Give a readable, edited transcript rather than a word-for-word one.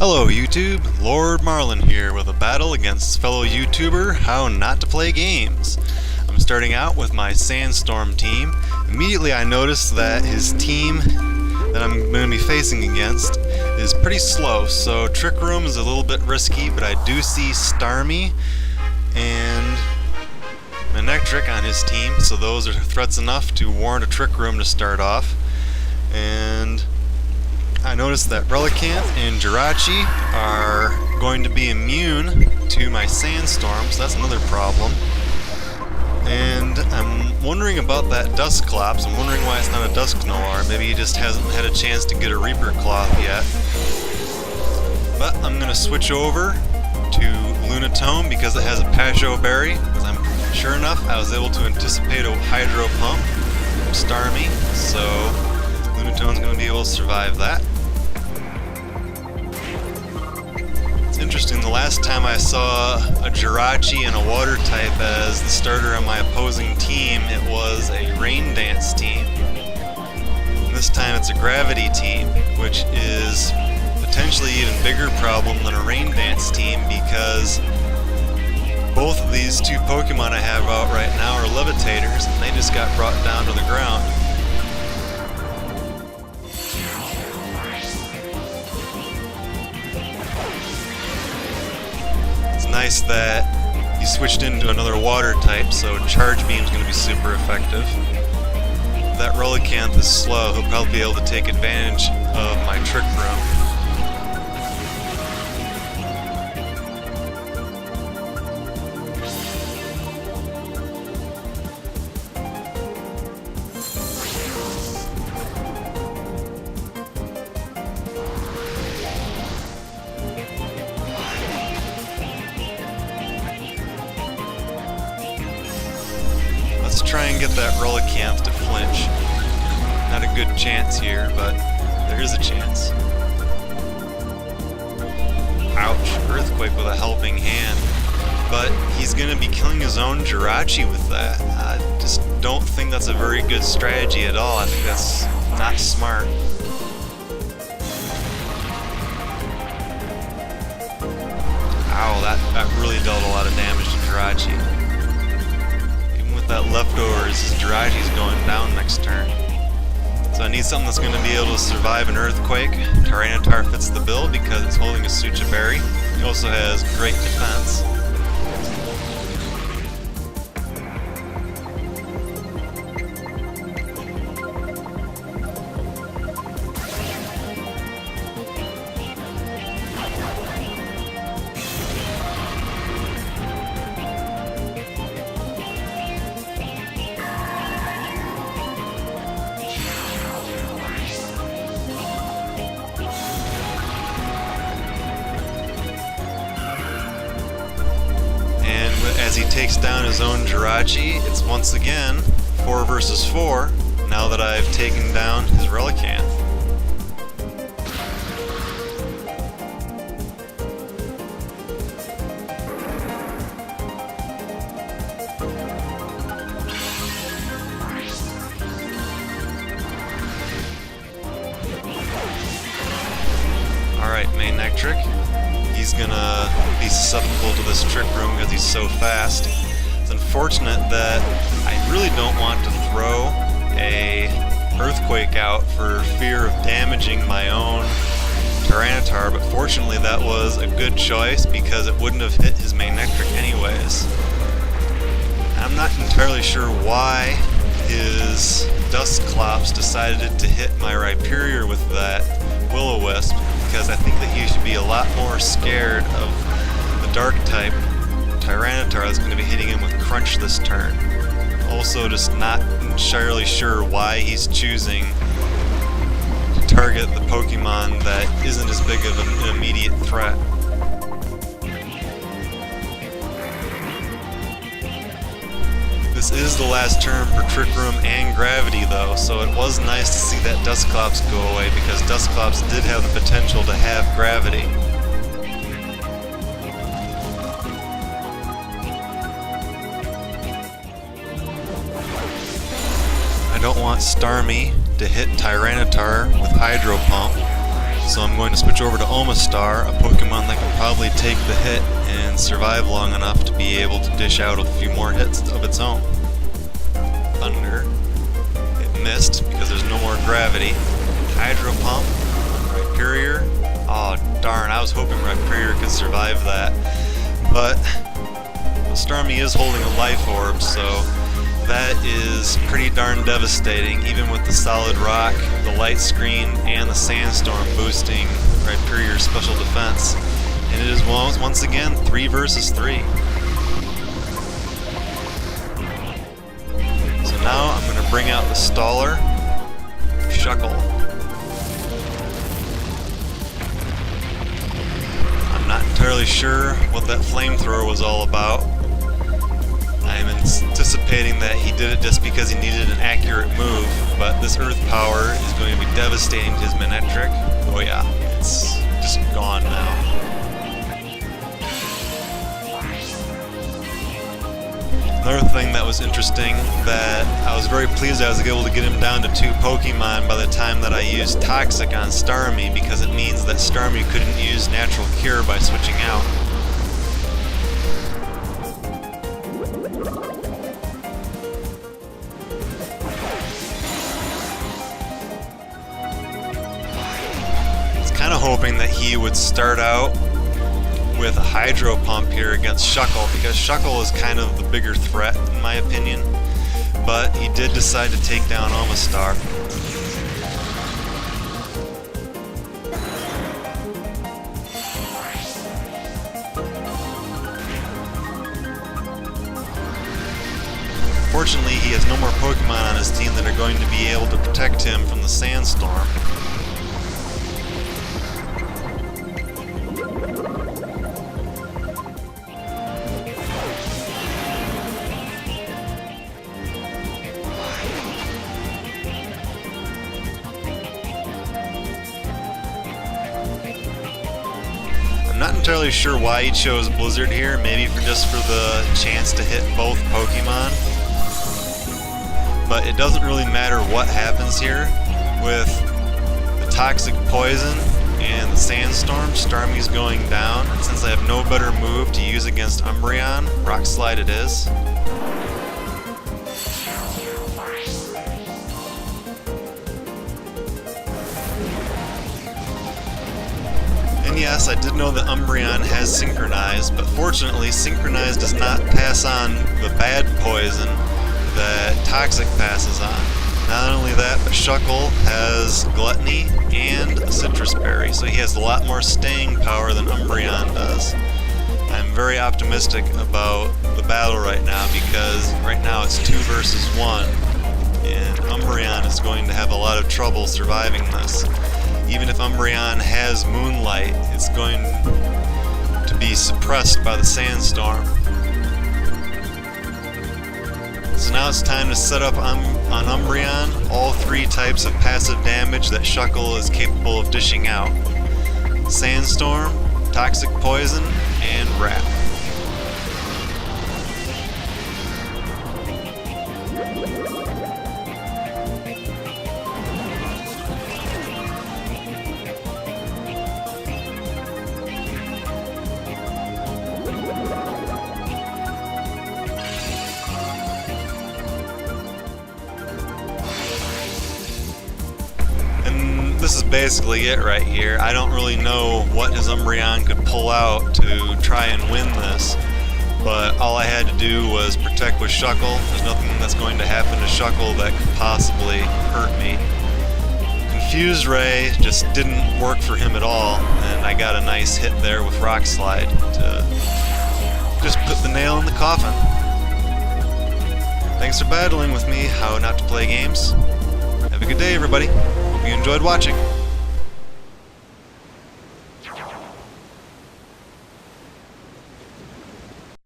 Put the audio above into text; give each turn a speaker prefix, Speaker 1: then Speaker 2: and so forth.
Speaker 1: Hello YouTube, Lord Marlin here with a battle against fellow YouTuber Hownottoplaygames. I'm starting out with my Sandstorm team. Immediately I noticed that his team that I'm going to be facing against is pretty slow, so Trick Room is a little bit risky, but I do see Starmie and Inaccurate on his team, so those are threats enough to warrant a Trick Room to start off. And I noticed that Relicanth and Jirachi are going to be immune to my Sandstorm, so that's another problem. And I'm wondering about that Dusclops. I'm wondering why it's not a Dusknoir. Maybe he just hasn't had a chance to get a Reaper Cloth yet. But I'm going to switch over to Lunatone because it has a Pajot Berry. Sure enough, I was able to anticipate a Hydro Pump from Starmie, so Lunatone's going to be able to survive that. It's interesting, the last time I saw a Jirachi and a Water type as the starter on my opposing team, it was a Rain Dance team. And this time it's a Gravity team, which is potentially an even bigger problem than a Rain Dance team because both of these two Pokemon I have out right now are Levitators, and they just got brought down to the ground. It's nice that he switched into another Water type, so Charge Beam is going to be super effective. If that Relicanth is slow, he'll probably be able to take advantage of my Trick Room. Let's try and get that Relicanth to flinch. Not a good chance here, but there is a chance. Ouch, Earthquake with a helping hand. But he's going to be killing his own Jirachi with that. I just don't think that's a very good strategy at all. I think that's not smart. Ow, that really dealt a lot of damage to Jirachi. That leftovers, his Jirachi's going down next turn. So I need something that's going to be able to survive an Earthquake. Tyranitar fits the bill because it's holding a Sucha Berry. He also has great defense. As he takes down his own Jirachi, it's once again 4 versus 4, now that I've taken down his Relicanth. Alright, main Nectric. He's gonna be susceptible to this Trick Room because he's so fast. It's unfortunate that I really don't want to throw a Earthquake out for fear of damaging my own Tyranitar, but fortunately that was a good choice because it wouldn't have hit his main Nectric anyways. I'm not entirely sure why his Dusclops decided to hit my Rhyperior with that Will-O-Wisp, because I think that he should be a lot more scared of the Dark type Tyranitar that's going to be hitting him with Crunch this turn. Also, just not entirely sure why he's choosing to target the Pokemon that isn't as big of an immediate threat. This is the last turn for Trick Room and Gravity though, so it was nice to see that Dusclops go away because Dusclops did have the potential to have Gravity. I don't want Starmie to hit Tyranitar with Hydro Pump. So I'm going to switch over to Omastar, a Pokemon that can probably take the hit and survive long enough to be able to dish out a few more hits of its own. Thunder. It missed because there's no more gravity. Hydro Pump. Rhyperior. Oh darn, I was hoping Rhyperior could survive that. But Starmie is holding a Life Orb, so that is pretty darn devastating, even with the Solid Rock, the Light Screen, and the Sandstorm boosting Rhyperior's special defense. And it is once again 3 versus 3. So now I'm going to bring out the Staller, Shuckle. I'm not entirely sure what that flamethrower was all about. I'm anticipating that he did it just because he needed an accurate move, but this Earth Power is going to be devastating to his Manectric. Oh yeah, it's just gone now. Another thing that was interesting, that I was very pleased I was able to get him down to 2 Pokemon by the time that I used Toxic on Starmie, because it means that Starmie couldn't use Natural Cure by switching out. Hoping that he would start out with a Hydro Pump here against Shuckle, because Shuckle is kind of the bigger threat in my opinion, but he did decide to take down Omastar. Fortunately, he has no more Pokemon on his team that are going to be able to protect him from the Sandstorm. Not entirely sure why he chose Blizzard here, maybe just for the chance to hit both Pokemon. But it doesn't really matter what happens here. With the Toxic Poison and the Sandstorm, Starmie's going down. And since I have no better move to use against Umbreon, Rock Slide it is. And yes, I did know that Umbreon has Synchronized, but fortunately Synchronized does not pass on the bad poison that Toxic passes on. Not only that, but Shuckle has Gluttony and a Citrus Berry, so he has a lot more staying power than Umbreon does. I'm very optimistic about the battle right now, because right now it's 2 versus 1, and Umbreon is going to have a lot of trouble surviving this. Even if Umbreon has Moonlight, it's going to be suppressed by the Sandstorm. So now it's time to set up on Umbreon all 3 types of passive damage that Shuckle is capable of dishing out. Sandstorm, Toxic Poison, and Wrap. This is basically it right here. I don't really know what his Umbreon could pull out to try and win this, but all I had to do was protect with Shuckle. There's nothing that's going to happen to Shuckle that could possibly hurt me. Confused Ray just didn't work for him at all, and I got a nice hit there with Rock Slide to just put the nail in the coffin. Thanks for battling with me, How Not to Play Games. Have a good day, everybody. Hope you enjoyed watching.